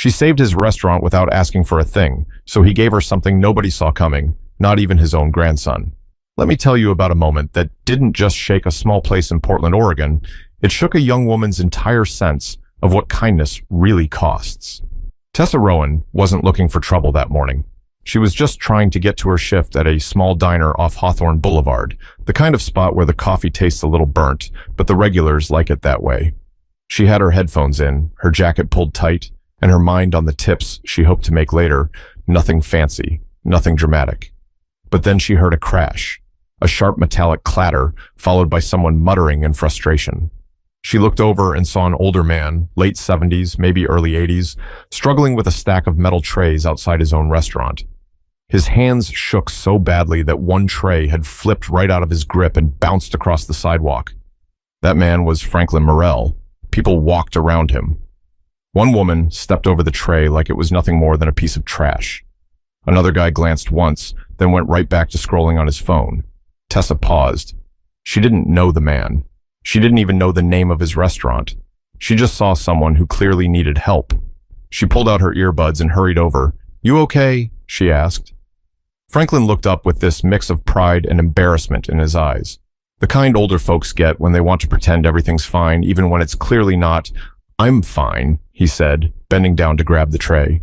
She saved his restaurant without asking for a thing, so he gave her something nobody saw coming, not even his own grandson. Let me tell you about a moment that didn't just shake a small place in Portland, Oregon. It shook a young woman's entire sense of what kindness really costs. Tessa Rowan wasn't looking for trouble that morning. She was just trying to get to her shift at a small diner off Hawthorne Boulevard, the kind of spot where the coffee tastes a little burnt, but the regulars like it that way. She had her headphones in, her jacket pulled tight, and her mind on the tips she hoped to make later. Nothing fancy, nothing dramatic. But then she heard a crash, a sharp metallic clatter, followed by someone muttering in frustration. She looked over and saw an older man, late 70s, maybe early 80s, struggling with a stack of metal trays outside his own restaurant. His hands shook so badly that one tray had flipped right out of his grip and bounced across the sidewalk. That man was Franklin Morel. People walked around him. One woman stepped over the tray like it was nothing more than a piece of trash. Another guy glanced once, then went right back to scrolling on his phone. Tessa paused. She didn't know the man. She didn't even know the name of his restaurant. She just saw someone who clearly needed help. She pulled out her earbuds and hurried over. "You okay?" she asked. Franklin looked up with this mix of pride and embarrassment in his eyes. The kind older folks get when they want to pretend everything's fine, even when it's clearly not. "I'm fine," he said, bending down to grab the tray.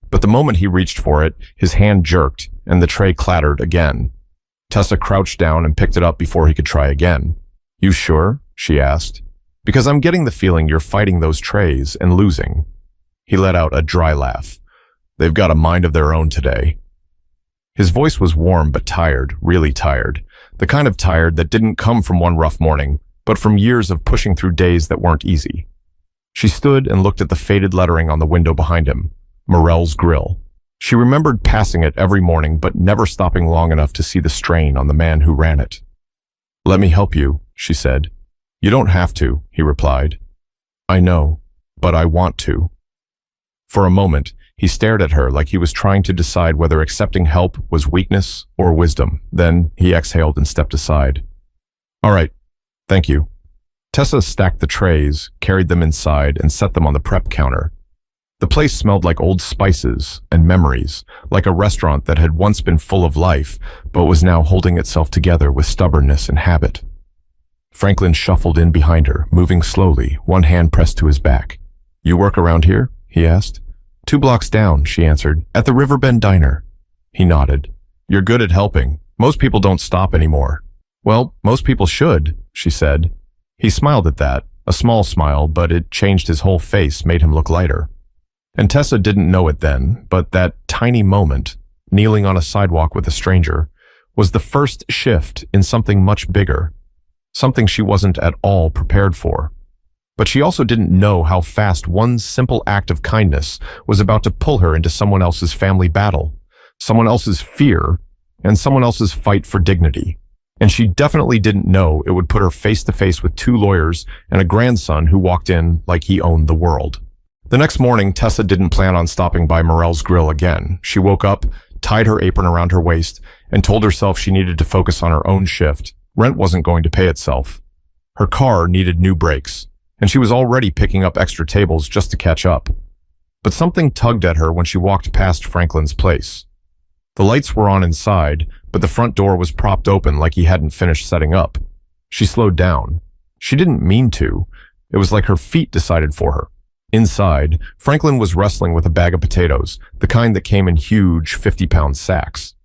But the moment he reached for it, his hand jerked, and the tray clattered again. Tessa crouched down and picked it up before he could try again. "You sure?" she asked. "Because I'm getting the feeling you're fighting those trays and losing." He let out a dry laugh. "They've got a mind of their own today." His voice was warm but tired, really tired. The kind of tired that didn't come from one rough morning, but from years of pushing through days that weren't easy. She stood and looked at the faded lettering on the window behind him, Morel's Grill. She remembered passing it every morning but never stopping long enough to see the strain on the man who ran it. "Let me help you," she said. "You don't have to," he replied. "I know, but I want to." For a moment, he stared at her like he was trying to decide whether accepting help was weakness or wisdom. Then he exhaled and stepped aside. "All right, thank you." Tessa stacked the trays, carried them inside, and set them on the prep counter. The place smelled like old spices and memories, like a restaurant that had once been full of life, but was now holding itself together with stubbornness and habit. Franklin shuffled in behind her, moving slowly, one hand pressed to his back. "You work around here?" he asked. "2 blocks down," she answered, "at the Riverbend Diner." He nodded. "You're good at helping. Most people don't stop anymore." "Well, most people should," she said. He smiled at that, a small smile, but it changed his whole face, made him look lighter. And Tessa didn't know it then, but that tiny moment, kneeling on a sidewalk with a stranger, was the first shift in something much bigger, something she wasn't at all prepared for. But she also didn't know how fast one simple act of kindness was about to pull her into someone else's family battle, someone else's fear, and someone else's fight for dignity. And she definitely didn't know it would put her face to face with 2 lawyers and a grandson who walked in like he owned the world. The next morning, Tessa didn't plan on stopping by Morel's Grill again. She woke up, tied her apron around her waist, and told herself she needed to focus on her own shift. Rent wasn't going to pay itself. Her car needed new brakes, and she was already picking up extra tables just to catch up. But something tugged at her when she walked past Franklin's place. The lights were on inside, but the front door was propped open like he hadn't finished setting up. She slowed down. She didn't mean to. It was like her feet decided for her. Inside, Franklin was wrestling with a bag of potatoes, the kind that came in huge 50-pound sacks.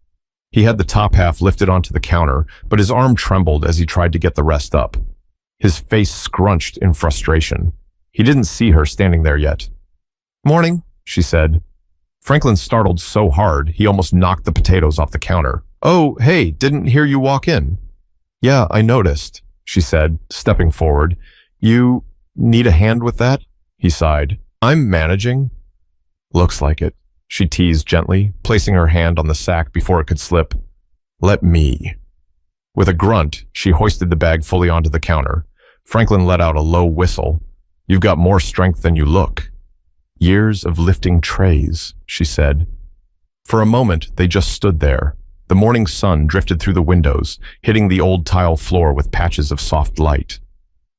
He had the top half lifted onto the counter, but his arm trembled as he tried to get the rest up. His face scrunched in frustration. He didn't see her standing there yet. "Morning," she said. Franklin startled so hard, he almost knocked the potatoes off the counter. "Oh, hey, didn't hear you walk in." "Yeah, I noticed," she said, stepping forward. "You need a hand with that?" He sighed. "I'm managing." "Looks like it," she teased gently, placing her hand on the sack before it could slip. "Let me." With a grunt, she hoisted the bag fully onto the counter. Franklin let out a low whistle. "You've got more strength than you look." "Years of lifting trays," she said. For a moment, they just stood there. The morning sun drifted through the windows, hitting the old tile floor with patches of soft light.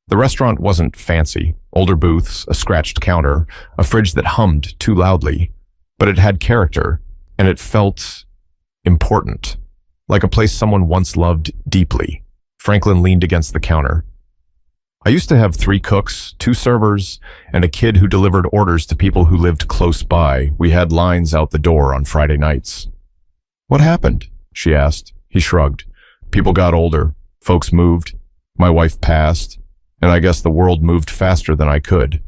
The restaurant wasn't fancy. Older booths, a scratched counter, a fridge that hummed too loudly. But it had character, and it felt important, like a place someone once loved deeply. Franklin leaned against the counter. I used to have 3 cooks, 2 servers, and a kid who delivered orders to people who lived close by. We had lines out the door on Friday nights. What happened? She asked. He shrugged. People got older. Folks moved. My wife passed. And I guess the world moved faster than I could.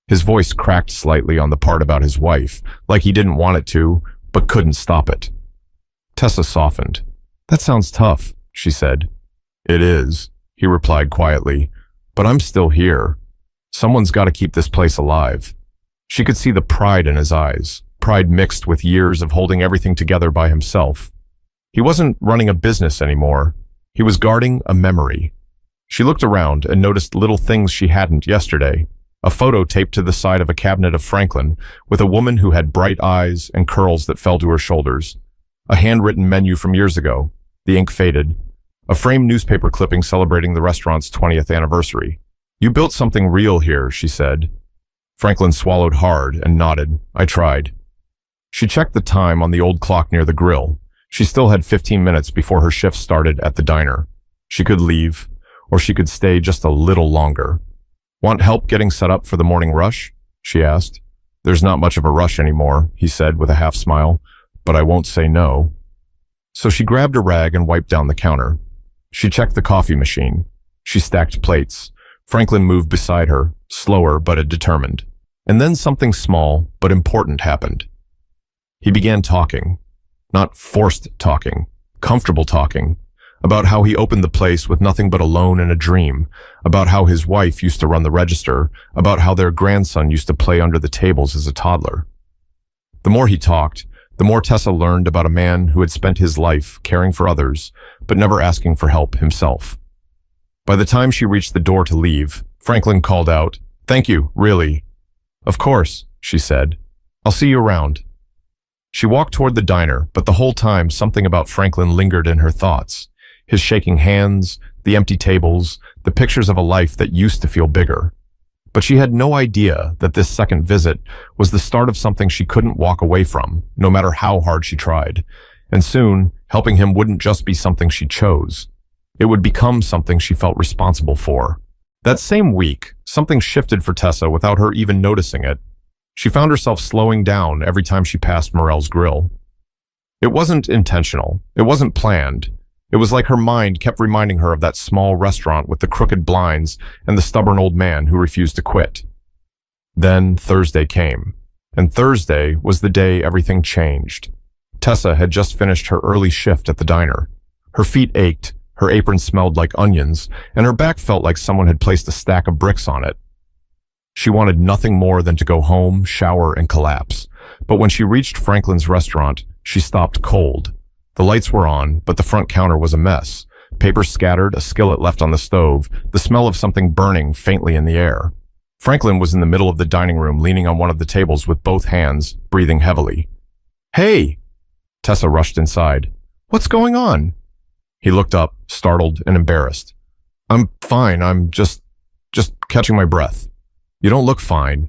His voice cracked slightly on the part about his wife, like he didn't want it to, but couldn't stop it. Tessa softened. That sounds tough, she said. It is, he replied quietly, but I'm still here. Someone's got to keep this place alive. She could see the pride in his eyes, pride mixed with years of holding everything together by himself. He wasn't running a business anymore. He was guarding a memory. She looked around and noticed little things she hadn't yesterday. A photo taped to the side of a cabinet of Franklin with a woman who had bright eyes and curls that fell to her shoulders. A handwritten menu from years ago. The ink faded. A framed newspaper clipping celebrating the restaurant's 20th anniversary. You built something real here, she said. Franklin swallowed hard and nodded. I tried. She checked the time on the old clock near the grill. She still had 15 minutes before her shift started at the diner. She could leave, or she could stay just a little longer. Want help getting set up for the morning rush? She asked. There's not much of a rush anymore, he said with a half smile, but I won't say no. So she grabbed a rag and wiped down the counter. She checked the coffee machine. She stacked plates. Franklin moved beside her, slower but determined. And then something small but important happened. He began talking. Not forced talking, comfortable talking. About how he opened the place with nothing but a loan and a dream, about how his wife used to run the register, about how their grandson used to play under the tables as a toddler. The more he talked, the more Tessa learned about a man who had spent his life caring for others, but never asking for help himself. By the time she reached the door to leave, Franklin called out, "Thank you, really." "Of course," she said. "I'll see you around." She walked toward the diner, but the whole time something about Franklin lingered in her thoughts. His shaking hands, the empty tables, the pictures of a life that used to feel bigger. But she had no idea that this second visit was the start of something she couldn't walk away from, no matter how hard she tried. And soon, helping him wouldn't just be something she chose. It would become something she felt responsible for. That same week, something shifted for Tessa without her even noticing it. She found herself slowing down every time she passed Morel's grill. It wasn't intentional. It wasn't planned. It was like her mind kept reminding her of that small restaurant with the crooked blinds and the stubborn old man who refused to quit. Then Thursday came, and Thursday was the day everything changed. Tessa had just finished her early shift at the diner. Her feet ached, her apron smelled like onions, and her back felt like someone had placed a stack of bricks on it. She wanted nothing more than to go home, shower, and collapse. But when she reached Franklin's restaurant, she stopped cold. The lights were on, but the front counter was a mess. Papers scattered, a skillet left on the stove, the smell of something burning faintly in the air. Franklin was in the middle of the dining room, leaning on one of the tables with both hands, breathing heavily. "Hey!" Tessa rushed inside. "What's going on?" He looked up, startled and embarrassed. "I'm fine. I'm just catching my breath." "You don't look fine."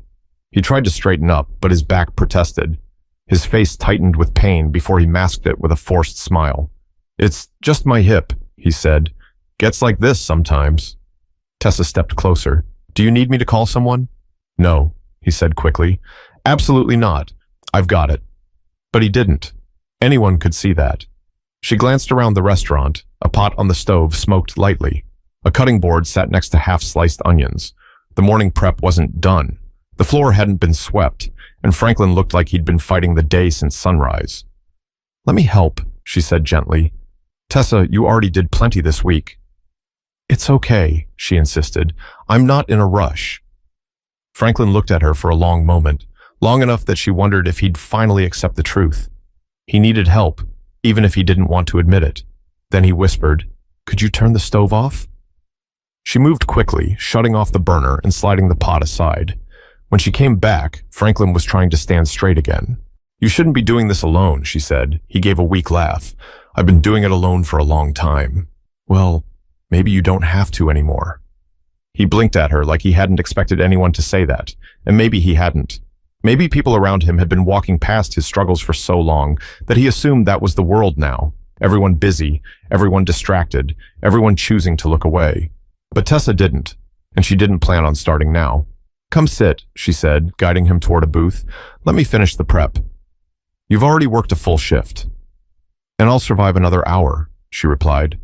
He tried to straighten up, but his back protested. His face tightened with pain before he masked it with a forced smile. "It's just my hip," he said. "Gets like this sometimes." Tessa stepped closer. "Do you need me to call someone?" "No," he said quickly. "Absolutely not. I've got it." But he didn't. Anyone could see that. She glanced around the restaurant. A pot on the stove smoked lightly. A cutting board sat next to half-sliced onions. The morning prep wasn't done. The floor hadn't been swept, and Franklin looked like he'd been fighting the day since sunrise. "Let me help," she said gently. "Tessa, you already did plenty this week." "It's okay," she insisted. "I'm not in a rush." Franklin looked at her for a long moment, long enough that she wondered if he'd finally accept the truth. He needed help, even if he didn't want to admit it. Then he whispered, "Could you turn the stove off?" She moved quickly, shutting off the burner and sliding the pot aside. When she came back, Franklin was trying to stand straight again. "You shouldn't be doing this alone," she said. He gave a weak laugh. "I've been doing it alone for a long time." "Well, maybe you don't have to anymore." He blinked at her like he hadn't expected anyone to say that, and maybe he hadn't. Maybe people around him had been walking past his struggles for so long that he assumed that was the world now. Everyone busy, everyone distracted, everyone choosing to look away. But Tessa didn't, and she didn't plan on starting now. "Come sit," she said, guiding him toward a booth. "Let me finish the prep. You've already worked a full shift." "And I'll survive another hour," she replied.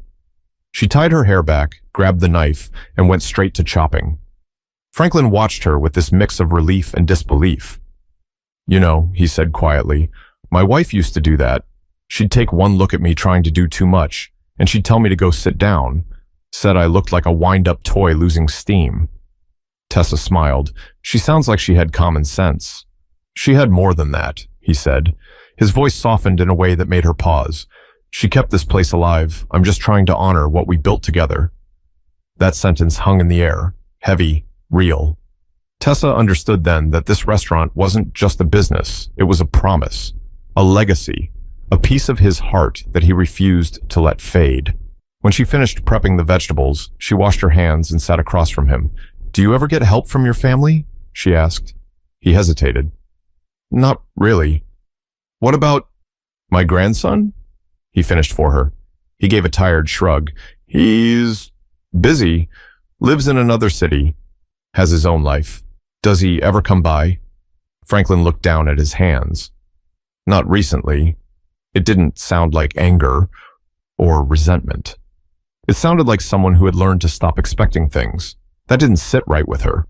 She tied her hair back, grabbed the knife, and went straight to chopping. Franklin watched her with this mix of relief and disbelief. "You know," he said quietly, "my wife used to do that. She'd take one look at me trying to do too much, and she'd tell me to go sit down. Said I looked like a wind-up toy losing steam." Tessa smiled. "She sounds like she had common sense." "She had more than that," he said. His voice softened in a way that made her pause. "She kept this place alive. I'm just trying to honor what we built together." That sentence hung in the air, heavy, real. Tessa understood then that this restaurant wasn't just a business. It was a promise, a legacy, a piece of his heart that he refused to let fade. When she finished prepping the vegetables, she washed her hands and sat across from him. "Do you ever get help from your family?" she asked. He hesitated. "Not really." "What about my grandson?" He finished for her. He gave a tired shrug. "He's busy, lives in another city, has his own life. Does he ever come by?" Franklin looked down at his hands. "Not recently." It didn't sound like anger or resentment. It sounded like someone who had learned to stop expecting things. That didn't sit right with her.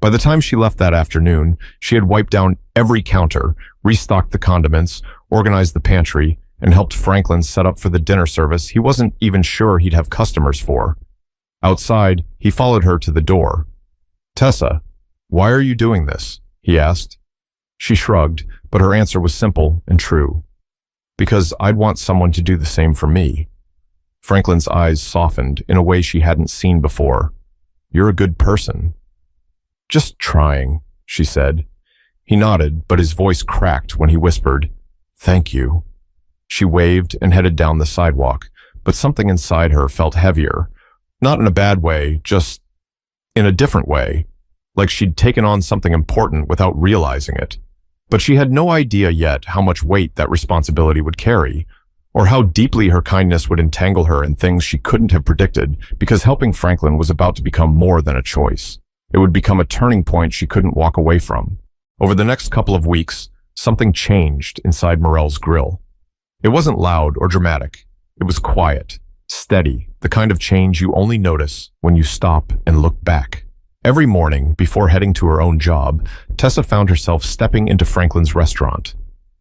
By the time she left that afternoon, she had wiped down every counter, restocked the condiments, organized the pantry, and helped Franklin set up for the dinner service he wasn't even sure he'd have customers for. Outside, he followed her to the door. "Tessa, why are you doing this?" he asked. She shrugged, but her answer was simple and true. "Because I'd want someone to do the same for me." Franklin's eyes softened in a way she hadn't seen before. "You're a good person." "Just trying," she said. He nodded, but his voice cracked when he whispered, "Thank you." She waved and headed down the sidewalk, but something inside her felt heavier. Not in a bad way, just in a different way, like she'd taken on something important without realizing it. But she had no idea yet how much weight that responsibility would carry, or how deeply her kindness would entangle her in things she couldn't have predicted, because helping Franklin was about to become more than a choice. It would become a turning point she couldn't walk away from. Over the next couple of weeks, something changed inside Morel's grill. It wasn't loud or dramatic. It was quiet, steady, the kind of change you only notice when you stop and look back. Every morning, before heading to her own job, Tessa found herself stepping into Franklin's restaurant.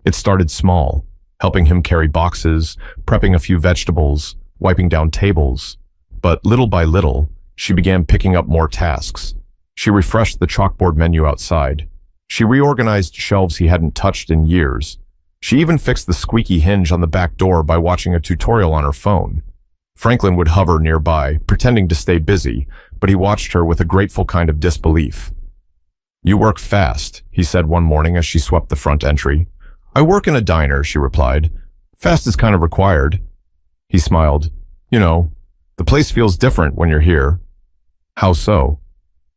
It started small, helping him carry boxes, prepping a few vegetables, wiping down tables. But little by little, she began picking up more tasks. She refreshed the chalkboard menu outside. She reorganized shelves he hadn't touched in years. She even fixed the squeaky hinge on the back door by watching a tutorial on her phone. Franklin would hover nearby, pretending to stay busy, but he watched her with a grateful kind of disbelief. "You work fast," he said one morning as she swept the front entry. "I work in a diner," she replied. "Fast is kind of required." He smiled. "You know, the place feels different when you're here." "How so?"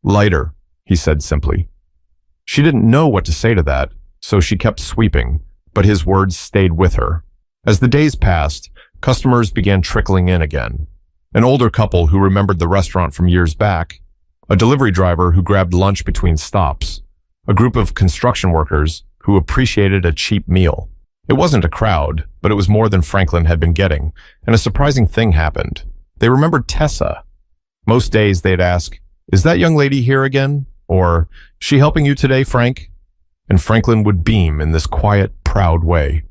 "Lighter," he said simply. She didn't know what to say to that, so she kept sweeping, but his words stayed with her. As the days passed, customers began trickling in again. An older couple who remembered the restaurant from years back, a delivery driver who grabbed lunch between stops, a group of construction workers who appreciated a cheap meal. It wasn't a crowd, but it was more than Franklin had been getting, and a surprising thing happened. They remembered Tessa. Most days they'd ask, "Is that young lady here again?" Or, "She helping you today, Frank?" And Franklin would beam in this quiet, proud way.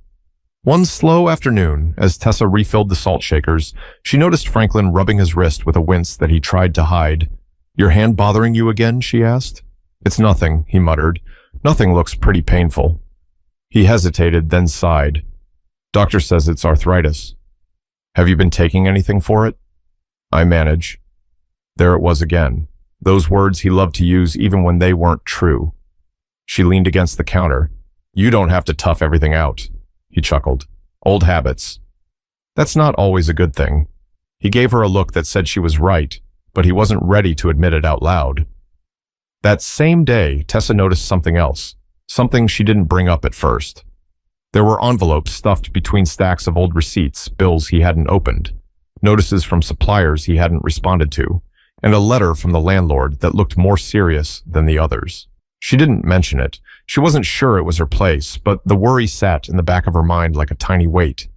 One slow afternoon, as Tessa refilled the salt shakers, she noticed Franklin rubbing his wrist with a wince that he tried to hide. "Your hand bothering you again?" she asked. "It's nothing," he muttered. "Nothing looks pretty painful." He hesitated, then sighed. "Doctor says it's arthritis." "Have you been taking anything for it?" "I manage." There it was again. Those words he loved to use even when they weren't true. She leaned against the counter. "You don't have to tough everything out." He chuckled. "Old habits." That's not always a good thing. He gave her a look that said she was right, but he wasn't ready to admit it out loud. That same day, Tessa noticed something else, something she didn't bring up at first. There were envelopes stuffed between stacks of old receipts, bills he hadn't opened, notices from suppliers he hadn't responded to, and a letter from the landlord that looked more serious than the others. She didn't mention it. She wasn't sure it was her place, but the worry sat in the back of her mind like a tiny weight.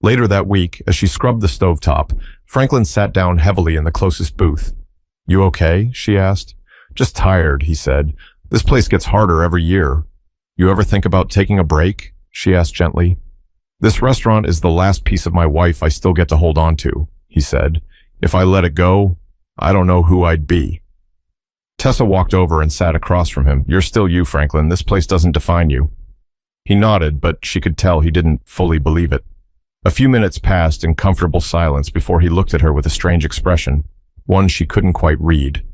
Later that week, as she scrubbed the stovetop, Franklin sat down heavily in the closest booth. "You okay?" she asked. "Just tired," he said. "This place gets harder every year." "You ever think about taking a break?" she asked gently. "This restaurant is the last piece of my wife I still get to hold on to," he said. "If I let it go, I don't know who I'd be." Tessa walked over and sat across from him. "You're still you, Franklin. This place doesn't define you." He nodded, but she could tell he didn't fully believe it. A few minutes passed in comfortable silence before he looked at her with a strange expression, one she couldn't quite read.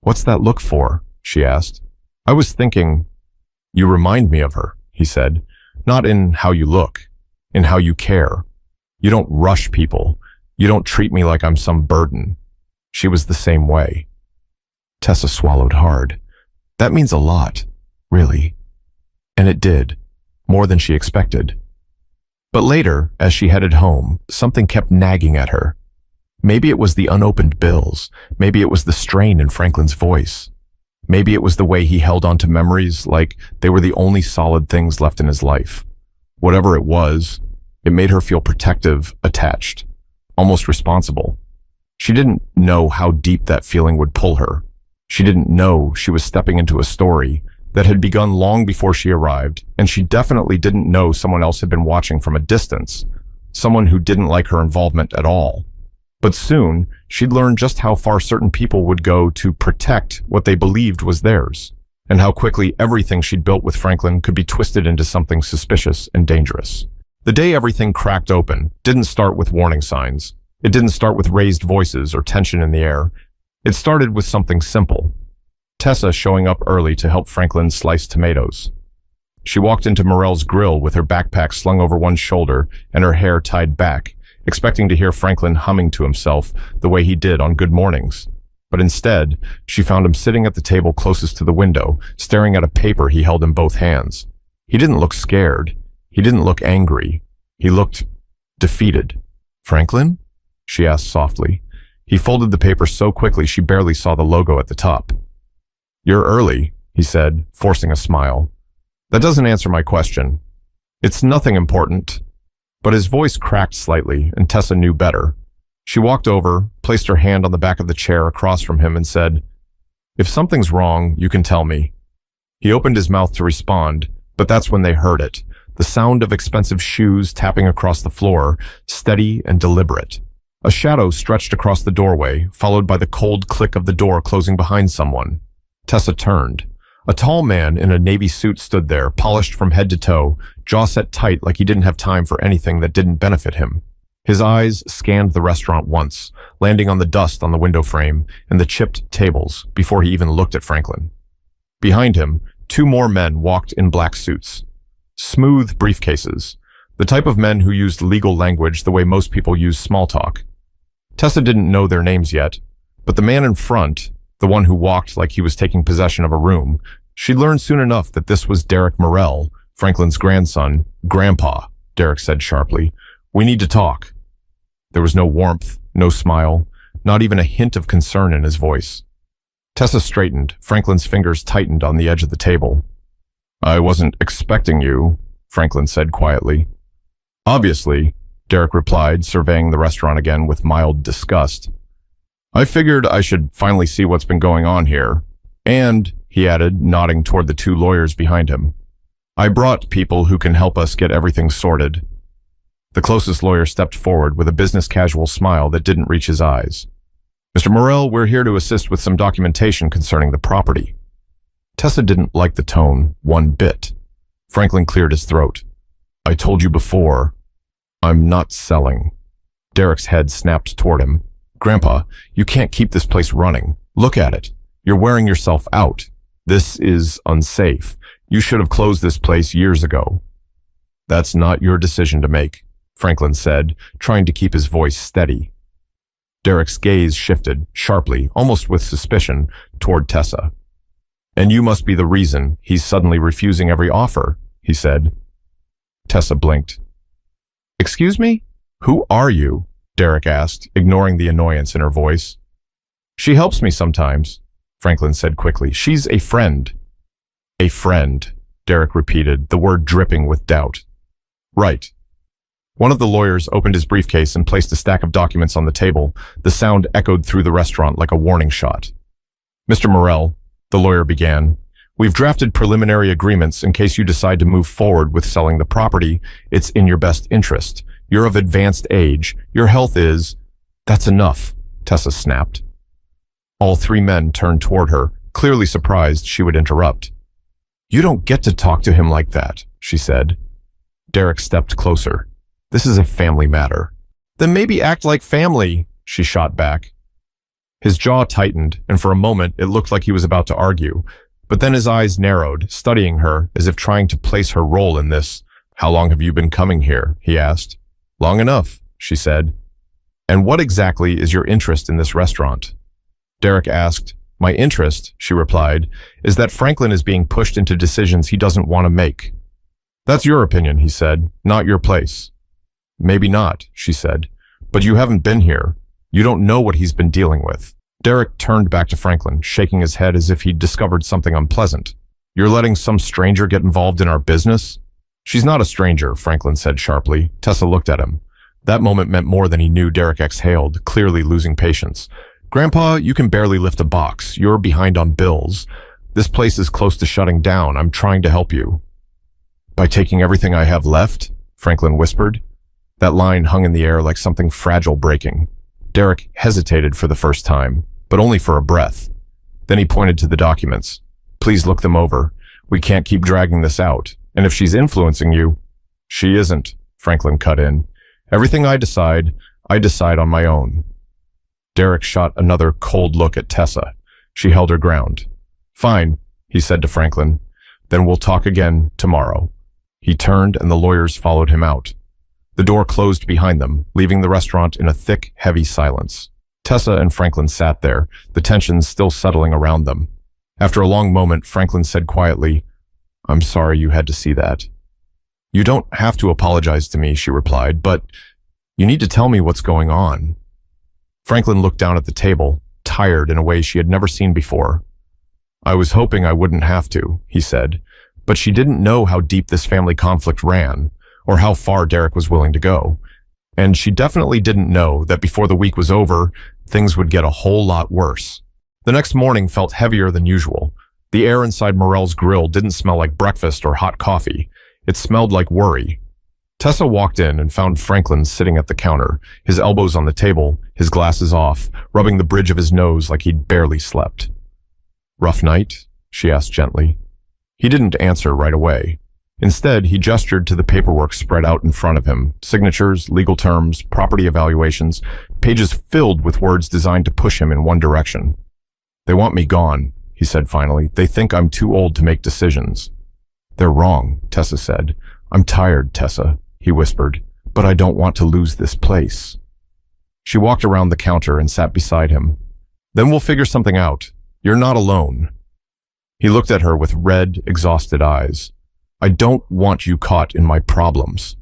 "What's that look for?" she asked. "I was thinking, you remind me of her," he said. "Not in how you look, in how you care. You don't rush people. You don't treat me like I'm some burden." She was the same way. Tessa swallowed hard. That means a lot, really. And it did, more than she expected. But later, as she headed home, something kept nagging at her. Maybe it was the unopened bills. Maybe it was the strain in Franklin's voice. Maybe it was the way he held on to memories like they were the only solid things left in his life. Whatever it was, it made her feel protective, attached, almost responsible. She didn't know how deep that feeling would pull her. She didn't know she was stepping into a story that had begun long before she arrived, and she definitely didn't know someone else had been watching from a distance, someone who didn't like her involvement at all. But soon, she'd learn just how far certain people would go to protect what they believed was theirs, and how quickly everything she'd built with Franklin could be twisted into something suspicious and dangerous. The day everything cracked open didn't start with warning signs. It didn't start with raised voices or tension in the air. It started with something simple. Tessa showing up early to help Franklin slice tomatoes. She walked into Morel's grill with her backpack slung over one shoulder and her hair tied back, expecting to hear Franklin humming to himself the way he did on good mornings. But instead, she found him sitting at the table closest to the window, staring at a paper he held in both hands. He didn't look scared. He didn't look angry. He looked defeated. "Franklin?" she asked softly. He folded the paper so quickly she barely saw the logo at the top. "You're early," he said, forcing a smile. "That doesn't answer my question. It's nothing important." But his voice cracked slightly, and Tessa knew better. She walked over, placed her hand on the back of the chair across from him, and said, "If something's wrong, you can tell me." He opened his mouth to respond, but that's when they heard it, the sound of expensive shoes tapping across the floor, steady and deliberate. A shadow stretched across the doorway, followed by the cold click of the door closing behind someone. Tessa turned. A tall man in a navy suit stood there, polished from head to toe, jaw set tight like he didn't have time for anything that didn't benefit him. His eyes scanned the restaurant once, landing on the dust on the window frame and the chipped tables before he even looked at Franklin. Behind him, two more men walked in black suits. Smooth briefcases, the type of men who used legal language the way most people use small talk. Tessa didn't know their names yet, but the man in front, the one who walked like he was taking possession of a room, she learned soon enough that this was Derek Morel, Franklin's grandson. "Grandpa," Derek said sharply. "We need to talk." There was no warmth, no smile, not even a hint of concern in his voice. Tessa straightened, Franklin's fingers tightened on the edge of the table. "I wasn't expecting you," Franklin said quietly. "Obviously," Derek replied, surveying the restaurant again with mild disgust. "I figured I should finally see what's been going on here. And," he added, nodding toward the two lawyers behind him, "I brought people who can help us get everything sorted." The closest lawyer stepped forward with a business casual smile that didn't reach his eyes. "Mr. Morel, we're here to assist with some documentation concerning the property." Tessa didn't like the tone one bit. Franklin cleared his throat. "I told you before, I'm not selling." Derek's head snapped toward him. "Grandpa, you can't keep this place running. Look at it. You're wearing yourself out. This is unsafe. You should have closed this place years ago." "That's not your decision to make," Franklin said, trying to keep his voice steady. Derek's gaze shifted, sharply, almost with suspicion, toward Tessa. And you must be the reason he's suddenly refusing every offer, he said. Tessa blinked. Excuse me? Who are you? Derek asked, ignoring the annoyance in her voice. She helps me sometimes, Franklin said quickly. She's a friend. A friend, Derek repeated, the word dripping with doubt. Right. One of the lawyers opened his briefcase and placed a stack of documents on the table. The sound echoed through the restaurant like a warning shot. Mr. Morrell, the lawyer began, we've drafted preliminary agreements in case you decide to move forward with selling the property. It's in your best interest. You're of advanced age. Your health is... That's enough, Tessa snapped. All three men turned toward her, clearly surprised she would interrupt. You don't get to talk to him like that, she said. Derek stepped closer. This is a family matter. Then maybe act like family, she shot back. His jaw tightened, and for a moment it looked like he was about to argue, but then his eyes narrowed, studying her as if trying to place her role in this. How long have you been coming here? He asked. Long enough, she said. And what exactly is your interest in this restaurant? Derek asked. My interest, she replied, is that Franklin is being pushed into decisions he doesn't want to make. That's your opinion, he said, not your place. Maybe not, she said, but you haven't been here. You don't know what he's been dealing with. Derek turned back to Franklin, shaking his head as if he'd discovered something unpleasant. You're letting some stranger get involved in our business? She's not a stranger, Franklin said sharply. Tessa looked at him. That moment meant more than he knew. Derek exhaled, clearly losing patience. Grandpa, you can barely lift a box. You're behind on bills. This place is close to shutting down. I'm trying to help you. By taking everything I have left? Franklin whispered. That line hung in the air like something fragile breaking. Derek hesitated for the first time, but only for a breath. Then he pointed to the documents. Please look them over. We can't keep dragging this out. And if she's influencing you... She isn't, Franklin cut in. Everything I decide on my own. Derek shot another cold look at Tessa. She held her ground. Fine, he said to Franklin. Then we'll talk again tomorrow. He turned and the lawyers followed him out. The door closed behind them, leaving the restaurant in a thick, heavy silence. Tessa and Franklin sat there, the tension still settling around them. After a long moment, Franklin said quietly, I'm sorry you had to see that. You don't have to apologize to me, she replied, but you need to tell me what's going on. Franklin looked down at the table, tired in a way she had never seen before. I was hoping I wouldn't have to, he said, but she didn't know how deep this family conflict ran, or how far Derek was willing to go. And she definitely didn't know that before the week was over, things would get a whole lot worse. The next morning felt heavier than usual. The air inside Morrell's grill didn't smell like breakfast or hot coffee. It smelled like worry. Tessa walked in and found Franklin sitting at the counter, his elbows on the table, his glasses off, rubbing the bridge of his nose like he'd barely slept. Rough night? She asked gently. He didn't answer right away. Instead, he gestured to the paperwork spread out in front of him, signatures, legal terms, property evaluations, pages filled with words designed to push him in one direction. They want me gone, he said finally. They think I'm too old to make decisions. They're wrong, Tessa said. I'm tired, Tessa, he whispered, but I don't want to lose this place. She walked around the counter and sat beside him. Then we'll figure something out. You're not alone. He looked at her with red, exhausted eyes. I don't want you caught in my problems.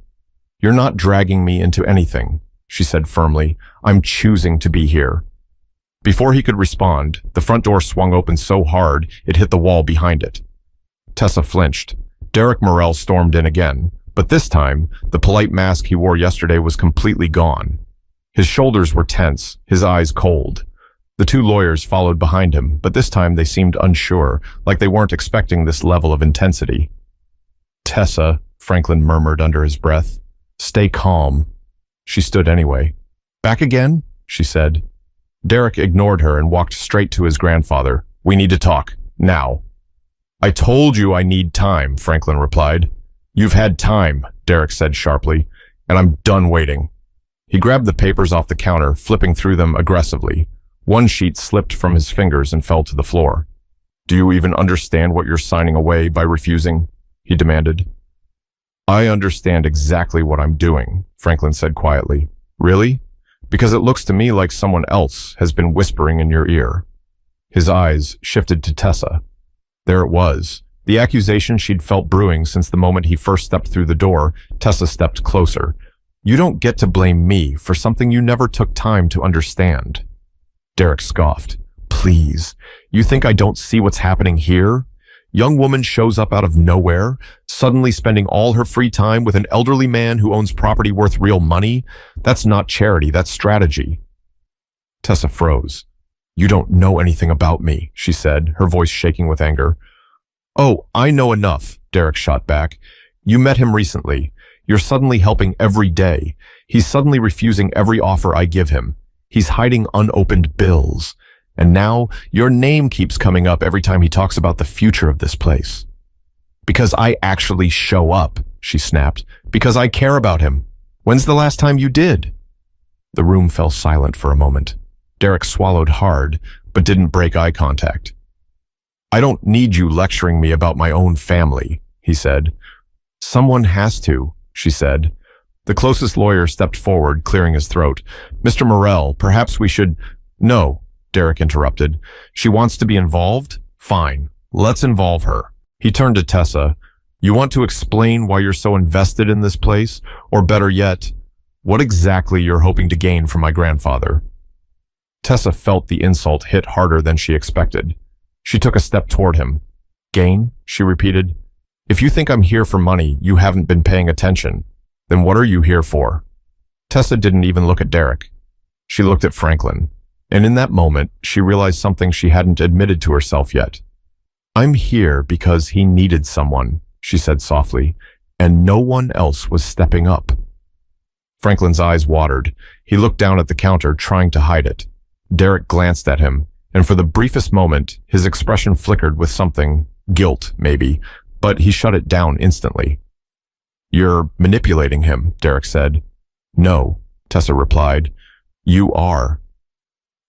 You're not dragging me into anything, she said firmly. I'm choosing to be here. Before he could respond, the front door swung open so hard it hit the wall behind it. Tessa flinched. Derek Morrell stormed in again, but this time, the polite mask he wore yesterday was completely gone. His shoulders were tense, his eyes cold. The two lawyers followed behind him, but this time they seemed unsure, like they weren't expecting this level of intensity. Tessa, Franklin murmured under his breath. Stay calm. She stood anyway. Back again? She said. Derek ignored her and walked straight to his grandfather. We need to talk. Now. I told you I need time, Franklin replied. You've had time, Derek said sharply, and I'm done waiting. He grabbed the papers off the counter, flipping through them aggressively. One sheet slipped from his fingers and fell to the floor. Do you even understand what you're signing away by refusing? He demanded. I understand exactly what I'm doing, Franklin said quietly. Really? Because it looks to me like someone else has been whispering in your ear. His eyes shifted to Tessa. There it was. The accusation she'd felt brewing since the moment he first stepped through the door. Tessa stepped closer. You don't get to blame me for something you never took time to understand. Derek scoffed. Please, you think I don't see what's happening here? Young woman shows up out of nowhere, suddenly spending all her free time with an elderly man who owns property worth real money. That's not charity, that's strategy. Tessa froze. You don't know anything about me, she said, her voice shaking with anger. Oh, I know enough, Derek shot back. You met him recently. You're suddenly helping every day. He's suddenly refusing every offer I give him. He's hiding unopened bills. And now your name keeps coming up every time he talks about the future of this place. Because I actually show up, she snapped. Because I care about him. When's the last time you did? The room fell silent for a moment. Derek swallowed hard, but didn't break eye contact. I don't need you lecturing me about my own family, he said. Someone has to, she said. The closest lawyer stepped forward, clearing his throat. Mr. Morrell, perhaps we should... No, Derek interrupted. She wants to be involved? Fine. Let's involve her. He turned to Tessa. You want to explain why you're so invested in this place? Or better yet, what exactly you're hoping to gain from my grandfather? Tessa felt the insult hit harder than she expected. She took a step toward him. Gain? She repeated. If you think I'm here for money, you haven't been paying attention. Then what are you here for? Tessa didn't even look at Derek. She looked at Franklin. And in that moment, she realized something she hadn't admitted to herself yet. I'm here because he needed someone, she said softly, and no one else was stepping up. Franklin's eyes watered. He looked down at the counter, trying to hide it. Derek glanced at him, and for the briefest moment, his expression flickered with something, guilt maybe, but he shut it down instantly. You're manipulating him, Derek said. No, Tessa replied. You are.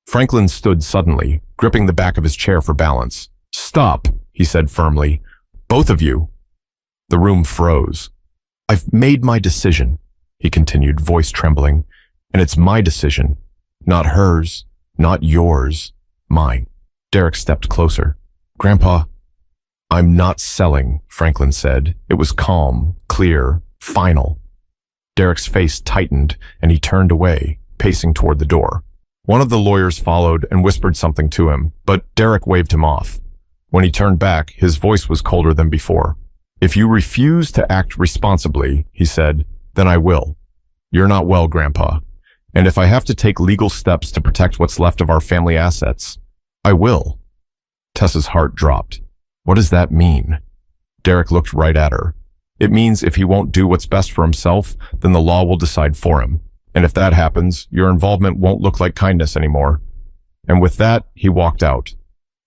Franklin stood suddenly, gripping the back of his chair for balance. Stop, he said firmly. Both of you. The room froze. I've made my decision, he continued, voice trembling, and it's my decision, not hers, not yours, mine. Derek stepped closer. Grandpa, I'm not selling, Franklin said. It was calm, clear, final. Derek's face tightened, and he turned away, pacing toward the door. One of the lawyers followed and whispered something to him, but Derek waved him off. When he turned back, his voice was colder than before. If you refuse to act responsibly, he said, then I will. You're not well, Grandpa. And if I have to take legal steps to protect what's left of our family assets, I will. Tessa's heart dropped. What does that mean? Derek looked right at her. It means if he won't do what's best for himself, then the law will decide for him. And if that happens, your involvement won't look like kindness anymore. And with that, he walked out.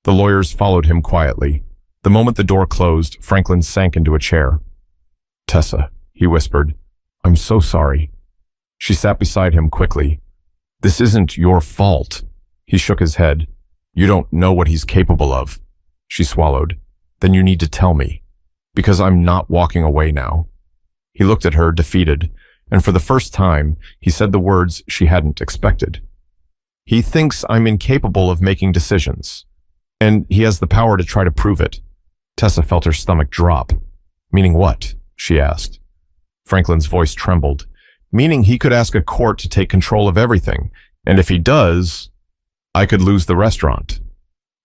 The lawyers followed him quietly. The moment the door closed, Franklin sank into a chair. Tessa, he whispered, I'm so sorry. She sat beside him quickly. This isn't your fault. He shook his head. You don't know what he's capable of. She swallowed. Then you need to tell me. Because I'm not walking away now. He looked at her, defeated, and for the first time, he said the words she hadn't expected. He thinks I'm incapable of making decisions. And he has the power to try to prove it. Tessa felt her stomach drop. Meaning what? She asked. Franklin's voice trembled. Meaning he could ask a court to take control of everything, and if he does, I could lose the restaurant.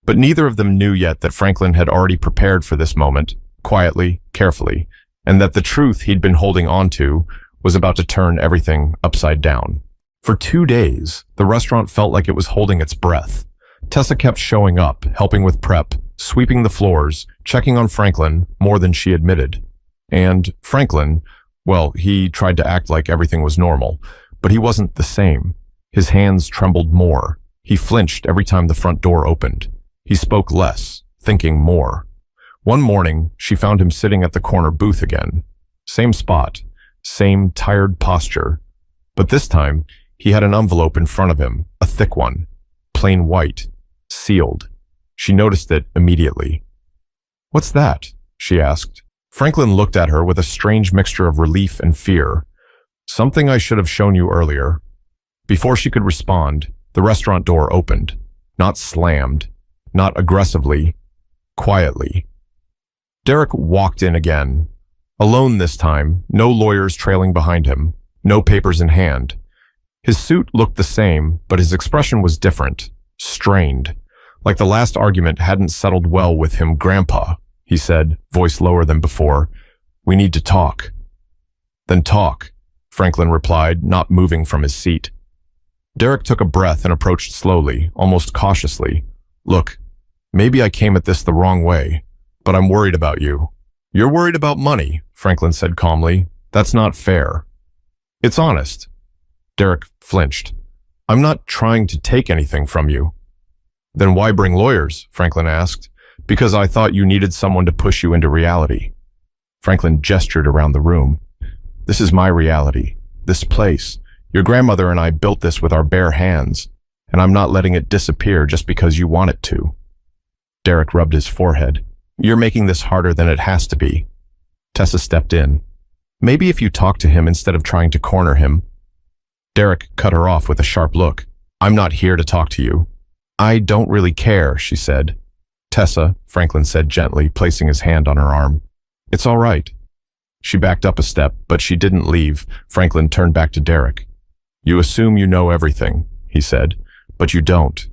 But neither of them knew yet that Franklin had already prepared for this moment, quietly, carefully, and that the truth he'd been holding on to was about to turn everything upside down. For 2 days, the restaurant felt like it was holding its breath. Tessa kept showing up, helping with prep, sweeping the floors, checking on Franklin more than she admitted. And Franklin, well, he tried to act like everything was normal, but he wasn't the same. His hands trembled more. He flinched every time the front door opened. He spoke less, thinking more. One morning, she found him sitting at the corner booth again. Same spot, same tired posture. But this time, he had an envelope in front of him, a thick one, plain white, sealed. She noticed it immediately. What's that? She asked. Franklin looked at her with a strange mixture of relief and fear. Something I should have shown you earlier. Before she could respond, the restaurant door opened. Not slammed, not aggressively, quietly. Derek walked in again. Alone this time, no lawyers trailing behind him, no papers in hand. His suit looked the same, but his expression was different, strained. Like the last argument hadn't settled well with him. "Grandpa," he said, voice lower than before, "we need to talk." "Then talk," Franklin replied, not moving from his seat. Derek took a breath and approached slowly, almost cautiously. "Look, maybe I came at this the wrong way, but I'm worried about you." "You're worried about money," Franklin said calmly. "That's not fair." "It's honest." Derek flinched. "I'm not trying to take anything from you." "Then why bring lawyers?" Franklin asked. "Because I thought you needed someone to push you into reality." Franklin gestured around the room. "This is my reality. This place. Your grandmother and I built this with our bare hands, and I'm not letting it disappear just because you want it to." Derek rubbed his forehead. "You're making this harder than it has to be." Tessa stepped in. "Maybe if you talk to him instead of trying to corner him." Derek cut her off with a sharp look. "I'm not here to talk to you." "I don't really care," she said. "Tessa," Franklin said gently, placing his hand on her arm. "It's all right." She backed up a step, but she didn't leave. Franklin turned back to Derek. "You assume you know everything," he said, "but you don't.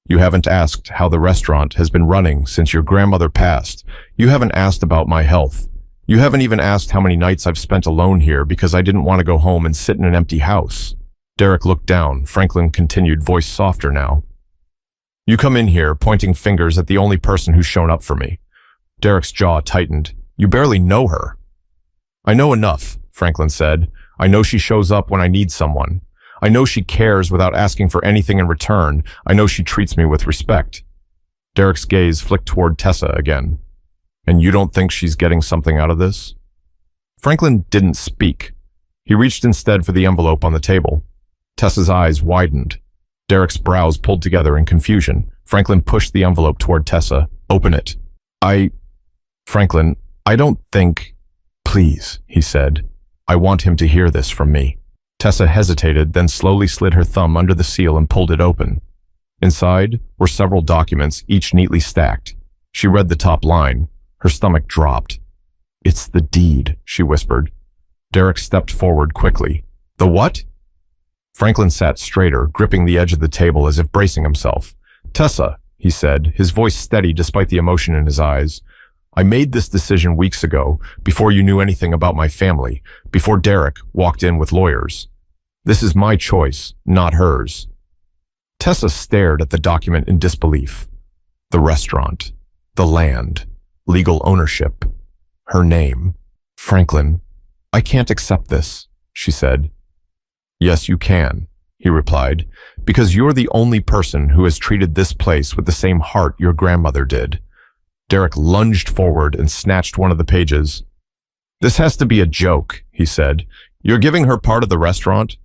You haven't asked how the restaurant has been running since your grandmother passed. You haven't asked about my health. You haven't even asked how many nights I've spent alone here because I didn't want to go home and sit in an empty house." Derek looked down. Franklin continued, voice softer now. "You come in here pointing fingers at the only person who's shown up for me." Derek's jaw tightened. "You barely know her." "I know enough," Franklin said. "I know she shows up when I need someone. I know she cares without asking for anything in return. I know she treats me with respect." Derek's gaze flicked toward Tessa again. "And you don't think she's getting something out of this?" Franklin didn't speak. He reached instead for the envelope on the table. Tessa's eyes widened. Derek's brows pulled together in confusion. Franklin pushed the envelope toward Tessa. "Open it." Franklin, I don't think..." "Please," he said. "I want him to hear this from me." Tessa hesitated, then slowly slid her thumb under the seal and pulled it open. Inside were several documents, each neatly stacked. She read the top line. Her stomach dropped. "It's the deed," she whispered. Derek stepped forward quickly. "The what?" Franklin sat straighter, gripping the edge of the table as if bracing himself. "Tessa," he said, his voice steady despite the emotion in his eyes, "I made this decision weeks ago, before you knew anything about my family, before Derek walked in with lawyers. This is my choice, not hers." Tessa stared at the document in disbelief. The restaurant, the land, legal ownership, her name. "Franklin, I can't accept this," she said. "Yes, you can," he replied, "because you're the only person who has treated this place with the same heart your grandmother did." Derek lunged forward and snatched one of the pages. "This has to be a joke," he said. "You're giving her part of the restaurant?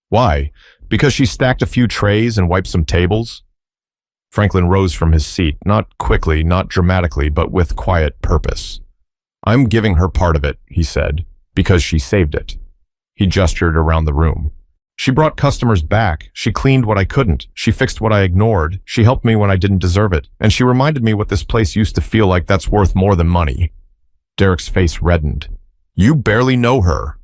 Why? Because she stacked a few trays and wiped some tables?" Franklin rose from his seat, not quickly, not dramatically, but with quiet purpose. "I'm giving her part of it," he said, "because she saved it." He gestured around the room. "She brought customers back. She cleaned what I couldn't. She fixed what I ignored. She helped me when I didn't deserve it. And she reminded me what this place used to feel like. That's worth more than money." Derek's face reddened. "You barely know her."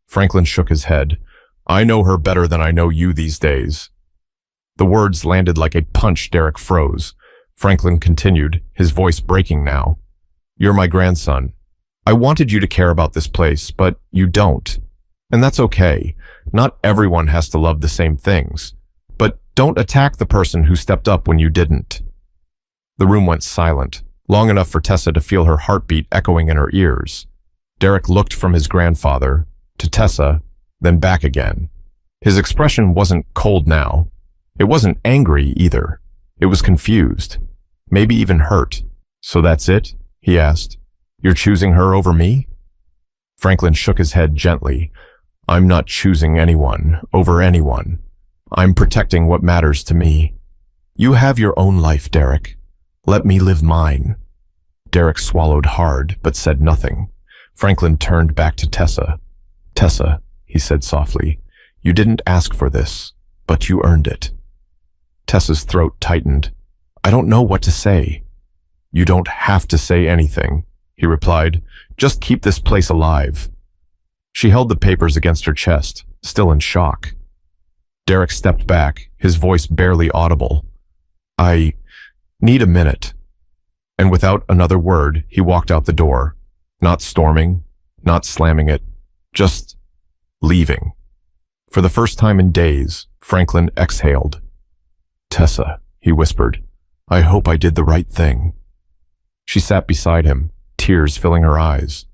Franklin shook his head. "I know her better than I know you these days." The words landed like a punch. Derek froze. Franklin continued, his voice breaking now. "You're my grandson. I wanted you to care about this place, but you don't. And that's okay. Not everyone has to love the same things. But don't attack the person who stepped up when you didn't." The room went silent, long enough for Tessa to feel her heartbeat echoing in her ears. Derek looked from his grandfather to Tessa, then back again. His expression wasn't cold now. It wasn't angry either. It was confused, maybe even hurt. "So that's it?" he asked. "You're choosing her over me?" Franklin shook his head gently. "I'm not choosing anyone over anyone. I'm protecting what matters to me. You have your own life, Derek. Let me live mine." Derek swallowed hard, but said nothing. Franklin turned back to Tessa. "Tessa," he said softly, "you didn't ask for this. But you earned it. Tessa's throat tightened. I don't know what to say. You don't have to say anything, he replied. Just keep this place alive. She held the papers against her chest, still in shock. Derek stepped back, his voice barely audible. I need a minute. And without another word, he walked out the door, not storming, not slamming it, just leaving. For the first time in days, Franklin exhaled. Tessa, he whispered, I hope I did the right thing. She sat beside him, tears filling her eyes.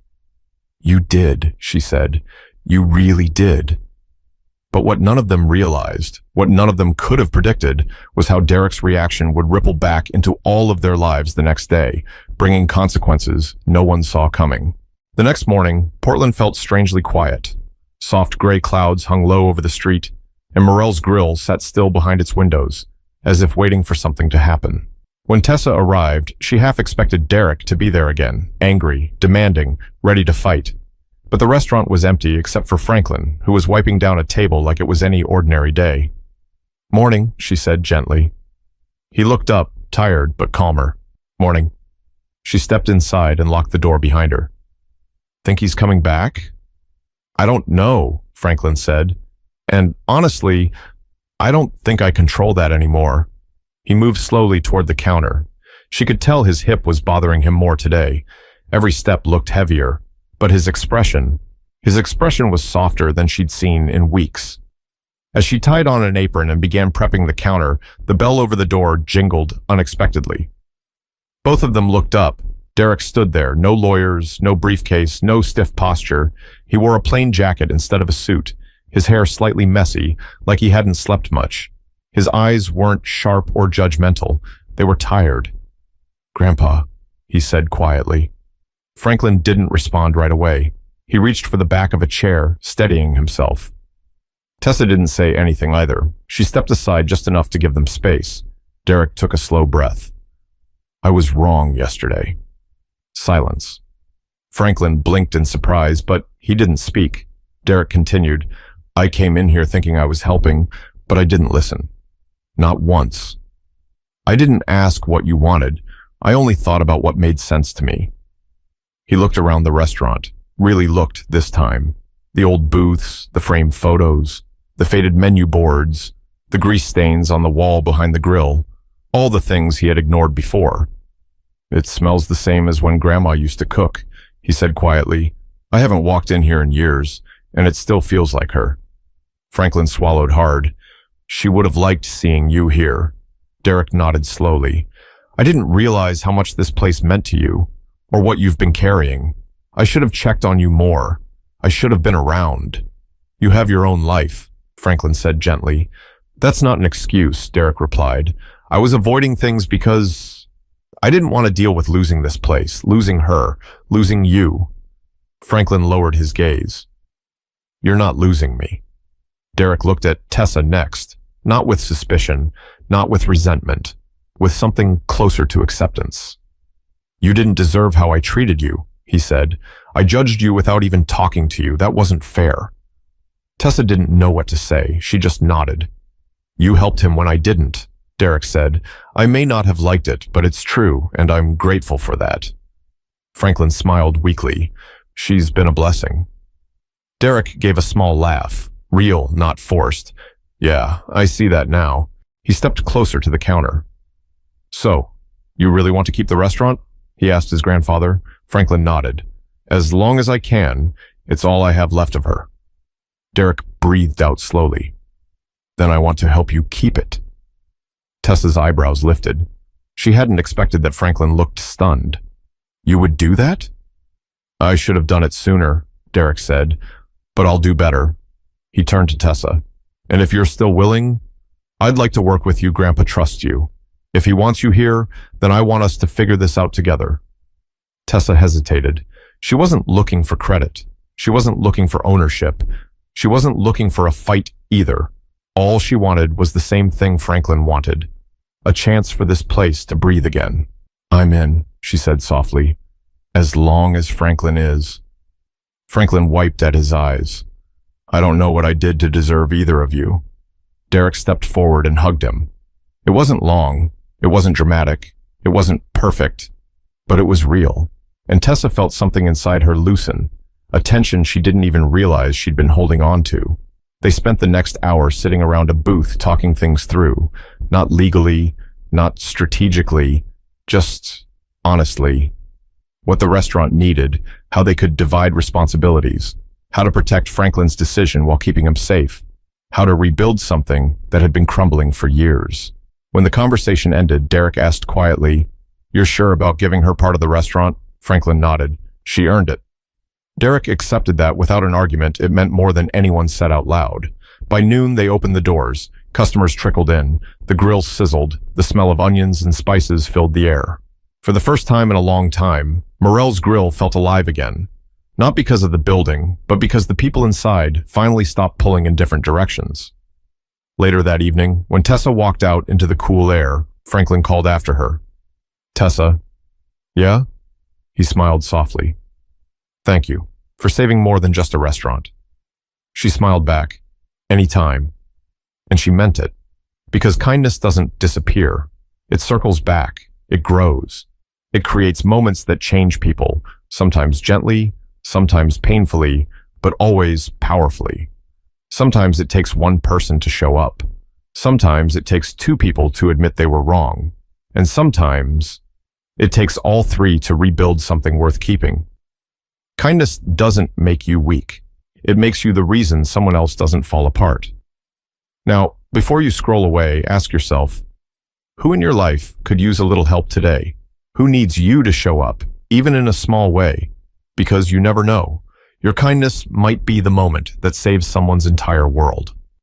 You did, she said. You really did. But what none of them realized, what none of them could have predicted, was how Derek's reaction would ripple back into all of their lives the next day, bringing consequences no one saw coming. The next morning, Portland felt strangely quiet. Soft gray clouds hung low over the street, and Morel's grill sat still behind its windows, as if waiting for something to happen. When Tessa arrived, she half expected Derek to be there again, angry, demanding, ready to fight. But the restaurant was empty except for Franklin, who was wiping down a table like it was any ordinary day. Morning, she said gently. He looked up, tired but calmer. Morning. She stepped inside and locked the door behind her. Think he's coming back? I don't know, Franklin said. And honestly, I don't think I control that anymore. He moved slowly toward the counter. She could tell his hip was bothering him more today. Every step looked heavier, but his expression was softer than she'd seen in weeks. As she tied on an apron and began prepping the counter, the bell over the door jingled unexpectedly. Both of them looked up. Derek stood there, no lawyers, no briefcase, no stiff posture. He wore a plain jacket instead of a suit, his hair slightly messy, like he hadn't slept much. His eyes weren't sharp or judgmental. They were tired. Grandpa, he said quietly. Franklin didn't respond right away. He reached for the back of a chair, steadying himself. Tessa didn't say anything either. She stepped aside just enough to give them space. Derek took a slow breath. I was wrong yesterday. Silence. Franklin blinked in surprise, but he didn't speak. Derek continued. I came in here thinking I was helping, but I didn't listen. Not once. I didn't ask what you wanted. I only thought about what made sense to me. He looked around the restaurant, really looked this time. The old booths, the framed photos, the faded menu boards, the grease stains on the wall behind the grill, all the things he had ignored before. It smells the same as when Grandma used to cook, he said quietly. I haven't walked in here in years, and it still feels like her. Franklin swallowed hard. She would have liked seeing you here. Derek nodded slowly. I didn't realize how much this place meant to you, or what you've been carrying. I should have checked on you more. I should have been around. You have your own life, Franklin said gently. That's not an excuse, Derek replied. I was avoiding things because I didn't want to deal with losing this place, losing her, losing you. Franklin lowered his gaze. You're not losing me. Derek looked at Tessa next, not with suspicion, not with resentment, with something closer to acceptance. You didn't deserve how I treated you, he said. I judged you without even talking to you. That wasn't fair. Tessa didn't know what to say. She just nodded. You helped him when I didn't, Derek said. I may not have liked it, but it's true, and I'm grateful for that. Franklin smiled weakly. She's been a blessing. Derek gave a small laugh. Real, not forced. Yeah, I see that now. He stepped closer to the counter. So, you really want to keep the restaurant? He asked his grandfather. Franklin nodded. As long as I can, it's all I have left of her. Derek breathed out slowly. Then I want to help you keep it. Tessa's eyebrows lifted. She hadn't expected that Franklin looked stunned. You would do that? I should have done it sooner, Derek said, but I'll do better. He turned to Tessa. And if you're still willing, I'd like to work with you. Grandpa trusts you. If he wants you here, then I want us to figure this out together. Tessa hesitated. She wasn't looking for credit. She wasn't looking for ownership. She wasn't looking for a fight either. All she wanted was the same thing Franklin wanted. A chance for this place to breathe again. I'm in, she said softly. As long as Franklin is. Franklin wiped at his eyes. I don't know what I did to deserve either of you. Derek stepped forward and hugged him. It wasn't long, it wasn't dramatic, it wasn't perfect, but it was real. And Tessa felt something inside her loosen, a tension she didn't even realize she'd been holding on to. They spent the next hour sitting around a booth talking things through, not legally, not strategically, just honestly. What the restaurant needed, how they could divide responsibilities, how to protect Franklin's decision while keeping him safe, how to rebuild something that had been crumbling for years. When the conversation ended, Derek asked quietly, "You're sure about giving her part of the restaurant?" Franklin nodded. "She earned it." Derek accepted that without an argument. It meant more than anyone said out loud. By noon, they opened the doors. Customers trickled in. The grill sizzled. The smell of onions and spices filled the air. For the first time in a long time, Morel's grill felt alive again. Not because of the building, but because the people inside finally stopped pulling in different directions. Later that evening, when Tessa walked out into the cool air, Franklin called after her. "Tessa." "Yeah?" He smiled softly. "Thank you for saving more than just a restaurant." She smiled back. "Anytime." And she meant it. Because kindness doesn't disappear. It circles back. It grows. It creates moments that change people, sometimes gently, sometimes painfully, but always powerfully. Sometimes it takes one person to show up. Sometimes it takes two people to admit they were wrong. And sometimes it takes all three to rebuild something worth keeping. Kindness doesn't make you weak. It makes you the reason someone else doesn't fall apart. Now, before you scroll away, ask yourself, who in your life could use a little help today? Who needs you to show up, even in a small way? Because you never know. Your kindness might be the moment that saves someone's entire world.